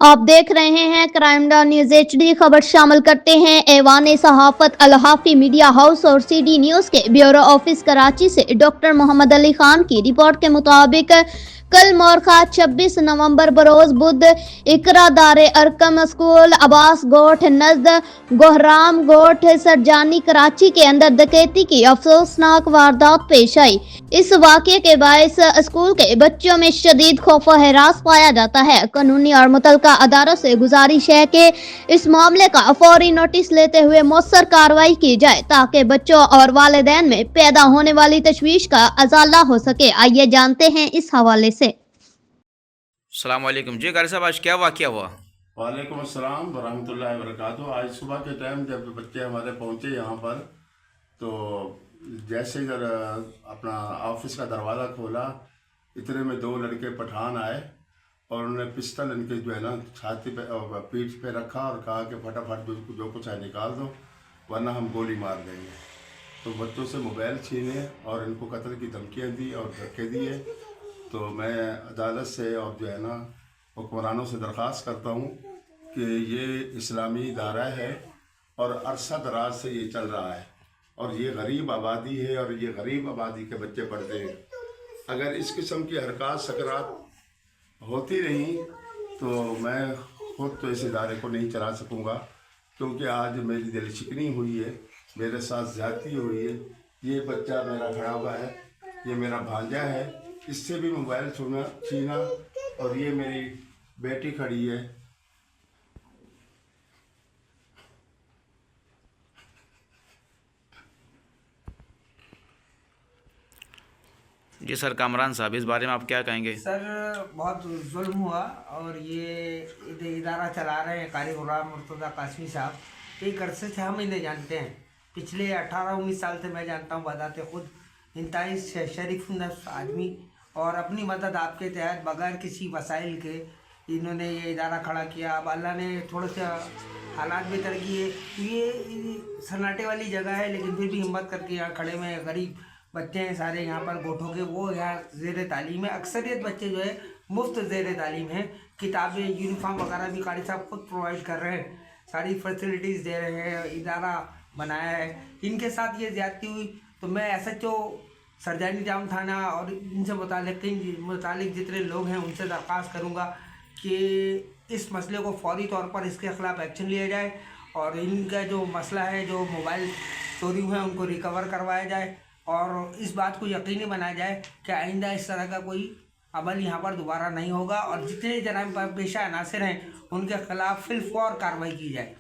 आप देख रहे हैं क्राइम डॉट न्यूज HD। खबर शामिल करते हैं ऐवान सहाफत अल-हाफी मीडिया हाउस और CD न्यूज के ब्यूरो ऑफिस कराची से डॉक्टर मोहम्मद अली खान की रिपोर्ट के मुताबिक कल मोरखा 26 नवंबर बरोज बुध इकरा दारे अरकम स्कूल अब्बास गोठ नजद गोहराम गोठ सरजानी कराची के अंदर डकैती की अफसोसनाक वारदात पेश आई। इस वाक़े के बायस स्कूल के बच्चों में शदीद खौफ व हरास पाया जाता है। कानूनी और मुतल्लिका अदारों से गुजारिश है कि इस मामले का फौरी नोटिस लेते हुए मौसर कार्रवाई की जाए ताकि बच्चों और वालिदैन में पैदा होने वाली तशवीश का अजाला हो सके। आइए जानते हैं इस हवाले से। अस्सलाम वालेकुम जी कारी साहब, आज क्या वाक़या हुआ? वालेकुम अस्सलाम वरहमतुल्लाहि वबरकातुहू। आज सुबह के टाइम जब बच्चे हमारे पहुंचे यहाँ पर, तो जैसे इधर अपना ऑफिस का दरवाज़ा खोला, इतने में दो लड़के पठान आए और उन्होंने पिस्टल इनके जो है ना छाती पे और पीठ पे रखा और कहा कि फटाफट जो कुछ है निकाल दो वरना हम गोली मार देंगे। तो बच्चों से मोबाइल छीने और इनको कत्ल की धमकियाँ दी और धक्के दिए। तो मैं अदालत से और जो है ना हुक्मरानों से दरख्वास्त करता हूँ कि ये इस्लामी इदारा है और अरसा दराज से ये चल रहा है और ये गरीब आबादी है और ये गरीब आबादी के बच्चे पढ़ते हैं। अगर इस किस्म की हरकत सकरात होती रही तो मैं खुद तो इस इदारे को नहीं चला सकूँगा, क्योंकि आज मेरी दिल शिकनी हुई है, मेरे साथ ज़्यादती हुई है। ये बच्चा मेरा खड़ा हुआ है, ये मेरा भांजा है, इससे भी मोबाइल छीना और ये मेरी बेटी खड़ी है। जी सर, कामरान साहब, इस बारे में आप क्या कहेंगे? सर, बहुत जुल्म हुआ और ये इदारा चला रहे हैं कारी गुलाम मुर्तज़ा कासमी साहब। एक अरसे से हम इन्हें जानते हैं, पिछले 18-19 साल से मैं जानता हूँ। बताते खुद इंतहाई शरीफ नफ्स आदमी और अपनी मदद आपके तहत बगैर किसी वसाइल के इन्होंने ये इदारा खड़ा किया। अब अल्लाह ने थोड़े से हालात बेहतर किए। ये सन्नाटे वाली जगह है लेकिन फिर भी हिम्मत करके यहाँ खड़े हुए हैं। गरीब बच्चे हैं सारे यहाँ पर गोठों के, वो यहाँ ज़ेर तालीम है। अक्सरियत बच्चे जो है मुफ्त ज़ेर तालीम है। किताबें, यूनिफॉर्म वगैरह भी कारी साहब खुद प्रोवाइड कर रहे हैं, सारी फैसिलिटीज़ दे रहे हैं, इदारा बनाया है। इनके साथ ये ज़्यादती हुई तो मैं SHO सरजानी जाम थाना और इनसे मुतालिक जितने लोग हैं उनसे दरख्वास्त करूँगा कि इस मसले को फौरी तौर पर इसके ख़िलाफ़ एक्शन लिया जाए और इनका जो मसला है, जो मोबाइल चोरी हुए हैं, उनको रिकवर करवाया जाए और इस बात को यकीनी बनाया जाए कि आइंदा इस तरह का कोई अमल यहाँ पर दोबारा नहीं होगा और जितने जराइम पेशा अनासर हैं उनके ख़िलाफ़ फिल फौर कार्रवाई की जाए।